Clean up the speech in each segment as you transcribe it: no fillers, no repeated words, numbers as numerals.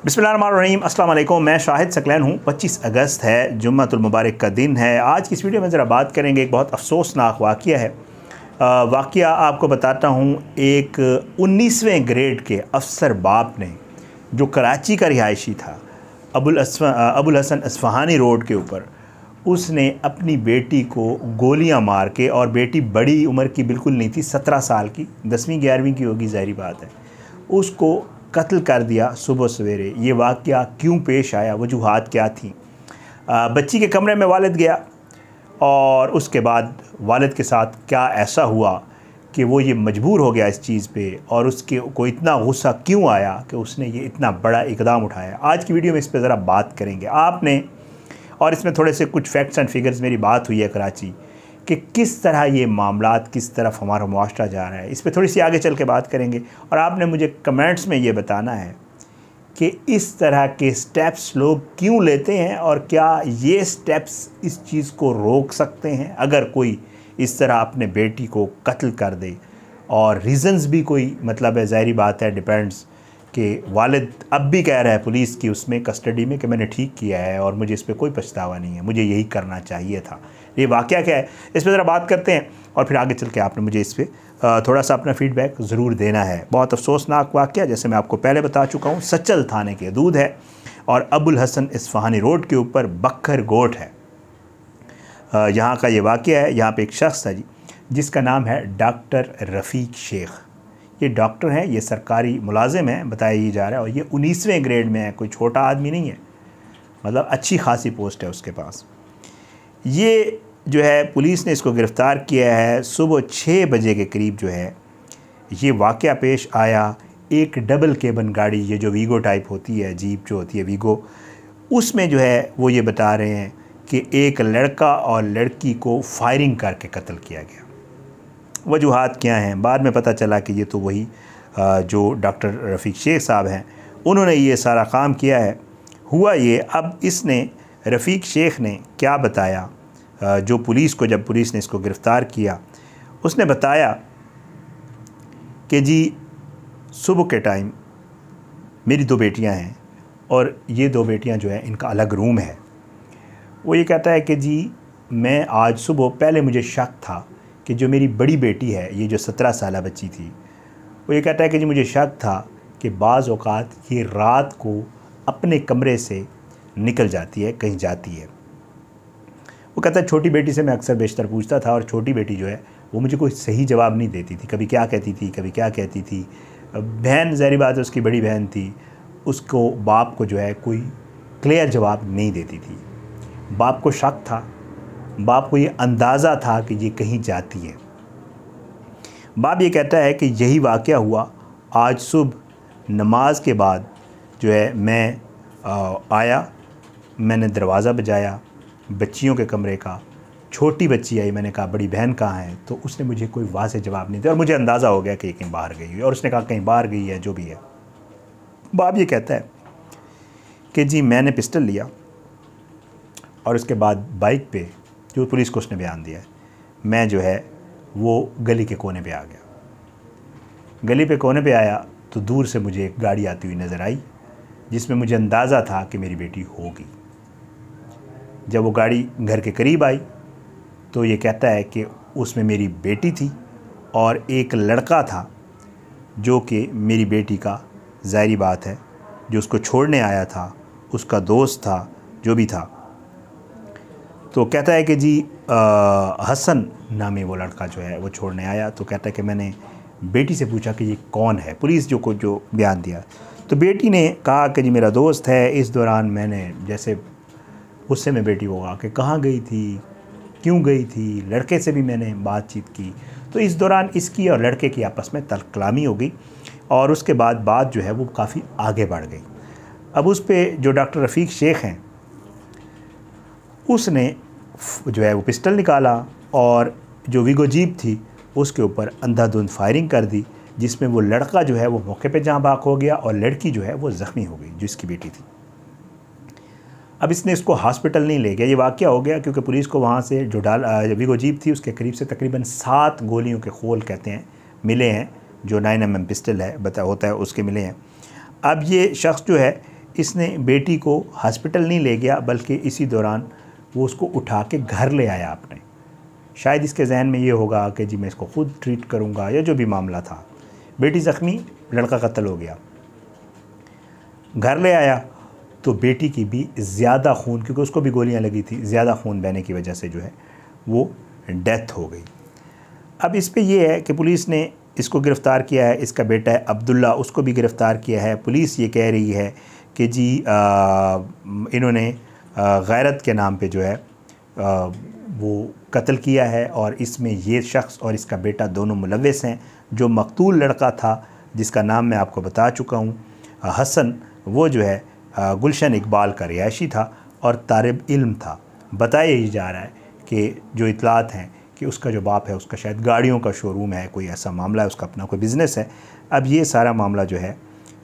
बिस्मिल्लाहिर्रहमानिर्रहीम, अस्सलाम वालेकुम। मैं शाहिद सकलैन हूँ। 25 अगस्त है, जुम्मतुल मुबारक का दिन है। आज की इस वीडियो में ज़रा बात करेंगे, एक बहुत अफसोसनाक वाक़या है। वाक़या आपको बताता हूँ। एक 19वें ग्रेड के अफसर बाप ने, जो कराची का रिहायशी था, अबुल हसन अस्फ़हानी रोड के ऊपर, उसने अपनी बेटी को गोलियां मार के, और बेटी बड़ी उम्र की बिल्कुल नहीं थी, 17 साल की, 10वीं 11वीं की होगी, ज़ाहिर बात है, उसको कत्ल कर दिया सुबह सवेरे। ये वाक़या क्यों पेश आया, वजूहात क्या थी? बच्ची के कमरे में वालिद गया, और उसके बाद वालिद के साथ क्या ऐसा हुआ कि वो ये मजबूर हो गया इस चीज़ पे, और उसके को इतना गुस्सा क्यों आया कि उसने ये इतना बड़ा इक़दाम उठाया। आज की वीडियो में इस पर ज़रा बात करेंगे आपने, और इसमें थोड़े से कुछ फैक्ट्स एंड फिगर्स, मेरी बात हुई है कराची, कि किस तरह ये मामलात, किस तरफ हमारा मुआशरा जा रहा है, इस पर थोड़ी सी आगे चल के बात करेंगे। और आपने मुझे कमेंट्स में ये बताना है कि इस तरह के स्टेप्स लोग क्यों लेते हैं, और क्या ये स्टेप्स इस चीज़ को रोक सकते हैं अगर कोई इस तरह अपने बेटी को कत्ल कर दे। और रीज़न्स भी कोई मतलब है, ज़ाहिर बात है, डिपेंड्स कि वालिद अब भी कह रहा है पुलिस की उसमें कस्टडी में कि मैंने ठीक किया है और मुझे इस पर कोई पछतावा नहीं है, मुझे यही करना चाहिए था। ये वाक़या क्या है, इस पर ज़रा बात करते हैं, और फिर आगे चल के आपने मुझे इस पर थोड़ा सा अपना फ़ीडबैक ज़रूर देना है। बहुत अफसोसनाक वाक़या, जैसे मैं आपको पहले बता चुका हूँ, सचल थाने के हदूद है, और अबुल हसन अस्फ़हानी रोड के ऊपर बखर गोट है। यहाँ का ये वाक़या है। यहाँ पर एक शख्स है जी, जिसका नाम है डॉक्टर रफ़ीक शेख। ये डॉक्टर हैं, ये सरकारी मुलाजिम हैं बताया ही जा रहा है, और ये 19वें ग्रेड में है, कोई छोटा आदमी नहीं है, मतलब अच्छी खासी पोस्ट है उसके पास। ये जो है, पुलिस ने इसको गिरफ़्तार किया है सुबह 6 बजे के करीब। जो है ये वाक़या पेश आया। एक डबल केबन गाड़ी, ये जो वीगो टाइप होती है, जीप जो होती है वीगो, उसमें जो है वो ये बता रहे हैं कि एक लड़का और लड़की को फायरिंग करके कत्ल किया गया। वजूहात क्या हैं, बाद में पता चला कि ये तो वही जो डॉक्टर रफ़ीक शेख साहब हैं, उन्होंने ये सारा काम किया है। हुआ ये, अब इसने, रफ़ीक शेख ने क्या बताया, जो पुलिस को, जब पुलिस ने इसको गिरफ़्तार किया, उसने बताया कि जी सुबह के टाइम मेरी 2 बेटियां हैं, और ये 2 बेटियां जो हैं इनका अलग रूम है। वो ये कहता है कि जी मैं आज सुबह, पहले मुझे शक था कि जो मेरी बड़ी बेटी है, ये जो 17 साल बच्ची थी, वो ये कहता है कि जी मुझे शक था कि बाज़ औक़ात ये रात को अपने कमरे से निकल जाती है, कहीं जाती है। वो कहता है छोटी बेटी से मैं अक्सर बेशतर पूछता था, और छोटी बेटी जो है वो मुझे कोई सही जवाब नहीं देती थी, कभी क्या कहती थी, कभी क्या कहती थी। बहन, ज़ाहिर बात है, उसकी बड़ी बहन थी, उसको बाप को जो है कोई क्लियर जवाब नहीं देती थी। बाप को शक था, बाप को ये अंदाज़ा था कि ये कहीं जाती है। बाप ये कहता है कि यही वाक़या हुआ आज सुबह नमाज के बाद। जो है मैं आया, मैंने दरवाज़ा बजाया बच्चियों के कमरे का, छोटी बच्ची आई, मैंने कहा बड़ी बहन कहाँ है, तो उसने मुझे कोई वाज़ेह जवाब नहीं दिया, और मुझे अंदाज़ा हो गया कि कहीं बाहर गई हुई, और उसने कहा कहीं बाहर गई है, जो भी है। बाप ये कहता है कि जी मैंने पिस्टल लिया, और उसके बाद बाइक पे, जो पुलिस को उसने बयान दिया है, मैं जो है वो गली के कोने पे आ गया। गली पे कोने पे आया तो दूर से मुझे एक गाड़ी आती हुई नज़र आई, जिसमें मुझे अंदाज़ा था कि मेरी बेटी होगी। जब वो गाड़ी घर के करीब आई तो ये कहता है कि उसमें मेरी बेटी थी, और एक लड़का था जो कि मेरी बेटी का, ज़ाहिर बात है, जो उसको छोड़ने आया था, उसका दोस्त था, जो भी था। तो कहता है कि जी हसन नामी वो लड़का जो है वो छोड़ने आया, तो कहता है कि मैंने बेटी से पूछा कि ये कौन है, पुलिस जो बयान दिया, तो बेटी ने कहा कि जी मेरा दोस्त है। इस दौरान मैंने, जैसे गुस्से में बेटी होगा कि कहाँ गई थी, क्यों गई थी, लड़के से भी मैंने बातचीत की, तो इस दौरान इसकी और लड़के की आपस में तलकलामी हो गई, और उसके बाद बात जो है वो काफ़ी आगे बढ़ गई। अब उस पर जो डॉक्टर रफ़ीक शेख हैं, उसने जो है वो पिस्टल निकाला, और जो वीगो जीप थी उसके ऊपर अंधाधुंध फायरिंग कर दी, जिसमें वो लड़का जो है वो मौके पे जहाँ बाक हो गया, और लड़की जो है वो ज़ख्मी हो गई, जो इसकी बेटी थी। अब इसने इसको हॉस्पिटल नहीं ले गया। ये वाक़या हो गया क्योंकि पुलिस को वहाँ से जो वीगो जीप थी उसके करीब से तकरीबन 7 गोलियों के खोल कहते हैं मिले हैं, जो 9mm पिस्टल है होता है उसके मिले हैं। अब ये शख्स जो है इसने बेटी को हॉस्पिटल नहीं ले गया, बल्कि इसी दौरान वो उसको उठा के घर ले आया अपने। शायद इसके जहन में ये होगा कि जी मैं इसको ख़ुद ट्रीट करूँगा, या जो भी मामला था। बेटी ज़ख्मी, लड़का कत्ल हो गया। घर ले आया तो बेटी की भी ज़्यादा खून, क्योंकि उसको भी गोलियां लगी थी, ज़्यादा खून बहने की वजह से जो है वो डेथ हो गई। अब इस पे ये है कि पुलिस ने इसको गिरफ़्तार किया है। इसका बेटा है अब्दुल्ला, उसको भी गिरफ़्तार किया है। पुलिस ये कह रही है कि जी इन्होंने गैरत के नाम पे जो है वो कत्ल किया है, और इसमें ये शख्स और इसका बेटा दोनों मुलव्वस हैं। जो मकतूल लड़का था, जिसका नाम मैं आपको बता चुका हूँ, हसन, वो जो है गुलशन इकबाल का रिहायशी था और तालिब इल्म था। बताया ही जा रहा है कि जो इतलात हैं कि उसका जो बाप है, उसका शायद गाड़ियों का शोरूम है, कोई ऐसा मामला है, उसका अपना कोई बिज़नेस है। अब ये सारा मामला जो है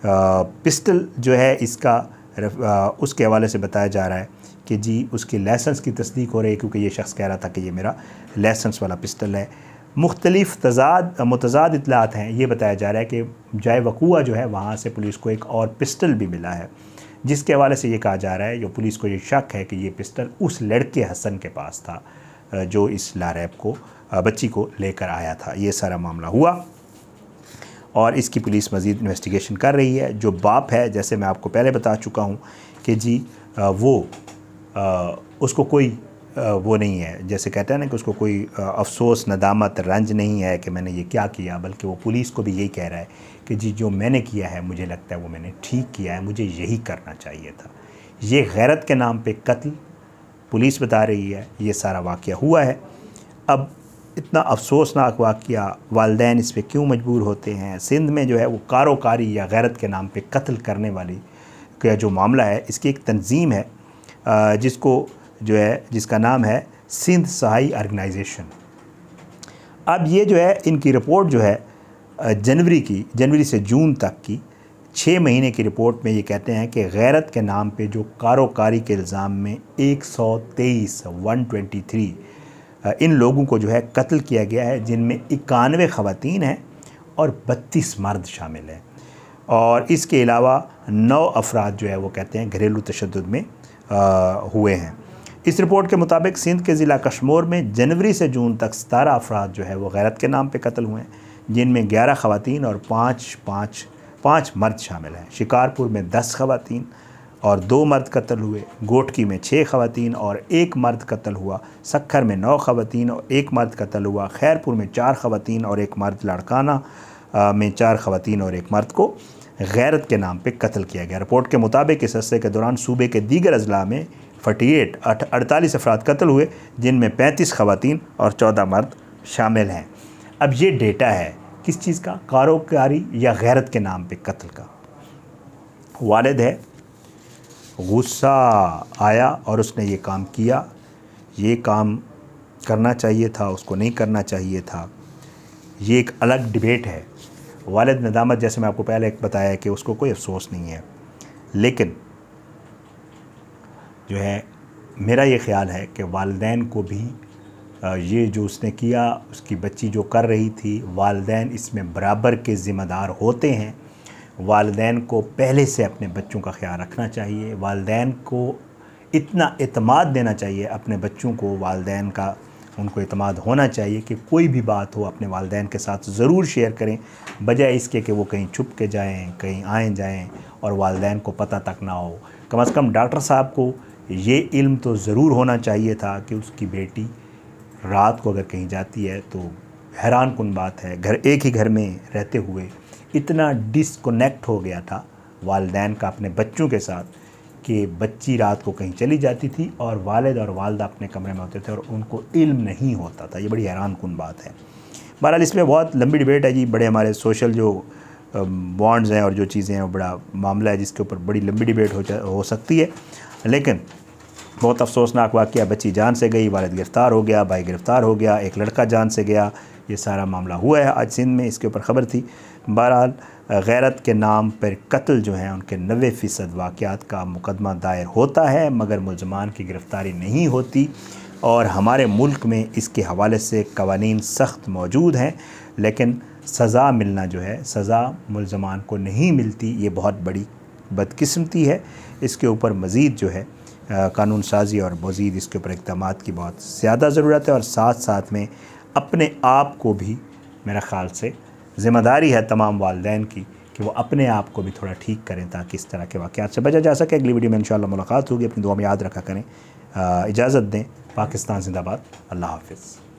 पिस्टल जो है इसका उसके हवाले से बताया जा रहा है कि जी उसकी लाइसेंस की तस्दीक हो रही है, क्योंकि ये शख्स कह रहा था कि ये मेरा लाइसेंस वाला पिस्टल है। मुख्तलिफ मुतज़ाद इतलात हैं। ये बताया जा रहा है कि जाए वक़ूआ जो है वहाँ से पुलिस को एक और पिस्टल भी मिला है, जिसके हवाले से ये कहा जा रहा है, जो पुलिस को ये शक है कि ये पिस्टल उस लड़के हसन के पास था जो इस लारैब को बच्ची को लेकर आया था। ये सारा मामला हुआ और इसकी पुलिस मज़ीद इन्वेस्टिगेशन कर रही है। जो बाप है, जैसे मैं आपको पहले बता चुका हूँ कि जी वो उसको कोई वो नहीं है, जैसे कहते हैं ना कि उसको कोई अफसोस, नदामत, रंज नहीं है कि मैंने ये क्या किया, बल्कि वो पुलिस को भी यही कह रहा है कि जी जो मैंने किया है मुझे लगता है वो मैंने ठीक किया है, मुझे यही करना चाहिए था। ये गैरत के नाम पे कत्ल पुलिस बता रही है, ये सारा वाक़या हुआ है। अब इतना अफसोसनाक वाक़या, वालिदैन इस पर क्यों मजबूर होते हैं? सिंध में जो है वो कारोकारी या गैरत के नाम पे कत्ल करने वाली का जो मामला है, इसकी एक तंजीम है जिसको जो है जिसका नाम है सिंध सहाई ऑर्गेनाइजेशन। अब ये जो है इनकी रिपोर्ट जो है जनवरी से जून तक की 6 महीने की रिपोर्ट में ये कहते हैं कि गैरत के नाम पे जो कारोकारी के इल्ज़ाम में 123 इन लोगों को जो है कत्ल किया गया है, जिनमें 91 ख़वातीन हैं और 32 मर्द शामिल हैं। और इसके अलावा 9 अफराद जो है वो कहते हैं घरेलू तशद्दुद में हुए हैं। इस रिपोर्ट के मुताबिक सिंध के ज़िला कश्मीर में जनवरी से जून तक 17 अफराद जो है वो गैरत के नाम पे कत्ल हुए हैं, जिनमें 11 ख़वातीन और 5 मर्द शामिल हैं। शिकारपुर में 10 ख़वातीन और 2 मर्द कत्ल हुए। गोटकी में 6 ख़वातीन और 1 मर्द कत्ल हुआ। सक्खर में 9 ख़वातीन और 1 मर्द कत्ल हुआ। खैरपुर में 4 ख़वातीन और 1 मर्द, लाड़काना में 4 ख़वातीन और 1 मर्द को गैरत के नाम पे कत्ल किया गया। रिपोर्ट के मुताबिक इस अरसे के दौरान सूबे के दीगर अजला में 48 अफराद कत्ल हुए, जिनमें 35 ख़वातीन और 14 मर्द शामिल हैं। अब ये डेटा है किस चीज़ का? कारोकारी या गैरत के नाम पे कत्ल का। वालिद है, गुस्सा आया और उसने ये काम किया। ये काम करना चाहिए था, उसको नहीं करना चाहिए था, ये एक अलग डिबेट है। वालिद नदामत, जैसे मैं आपको पहले बताया कि उसको कोई अफसोस नहीं है, लेकिन जो है मेरा ये ख़्याल है कि वालिदैन को भी ये जो उसने किया, उसकी बच्ची जो कर रही थी, वालिदैन इसमें बराबर के ज़िम्मेदार होते हैं। वालिदैन को पहले से अपने बच्चों का ख्याल रखना चाहिए। वालिदैन को इतना एतमाद देना चाहिए अपने बच्चों को, वालिदैन का उनको एतमाद होना चाहिए कि कोई भी बात हो अपने वालिदैन के साथ ज़रूर शेयर करें, बजाय इसके कि वो कहीं छुप के जाएँ, कहीं आएँ जाएँ और वालिदैन को पता तक ना हो। कम से कम डॉक्टर साहब को ये इल्म तो ज़रूर होना चाहिए था कि उसकी बेटी रात को अगर कहीं जाती है तो हैरान कुन बात है, एक ही घर में रहते हुए इतना डिसकनेक्ट हो गया था वालिदैन का अपने बच्चों के साथ कि बच्ची रात को कहीं चली जाती थी और वालिद और वालदा अपने कमरे में होते थे और उनको इल्म नहीं होता था। ये बड़ी हैरान कुन बात है। बहरहाल इसमें बहुत लंबी डिबेट है जी, बड़े हमारे सोशल जो बॉन्ड्स हैं और जो चीज़ें हैं वो बड़ा मामला है जिसके ऊपर बड़ी लंबी डिबेट हो सकती है। लेकिन बहुत अफसोसनाक वाक़या, बच्ची जान से गई, वालिद गिरफ़्तार हो गया, भाई गिरफ़्तार हो गया, एक लड़का जान से गया। ये सारा मामला हुआ है, आज सिंध में इसके ऊपर ख़बर थी। बहरहाल गैरत के नाम पर कत्ल जो हैं उनके 90% वाक़यात का मुकदमा दायर होता है, मगर मुलज़मान की गिरफ़्तारी नहीं होती। और हमारे मुल्क में इसके हवाले से क़वानीन सख्त मौजूद हैं, लेकिन सज़ा मिलना जो है, सज़ा मुलज़मान को नहीं मिलती। ये बहुत बड़ी बदकिस्मती है। इसके ऊपर मज़ीद जो है कानून साजी और मज़ीद इसके ऊपर इक़दामात की बहुत ज़्यादा ज़रूरत है। और साथ साथ में अपने आप को भी मेरा ख़्याल से ज़िम्मेदारी है तमाम वालिदैन की कि वो अपने आप को भी थोड़ा ठीक करें ताकि इस तरह के वाक़यात से बचा जा सके। अगली वीडियो में इंशाअल्लाह मुलाकात होगी। अपनी दुआ में याद रखा करें। इजाज़त दें। पाकिस्तान ज़िंदाबाद। अल्लाह हाफ़िज़।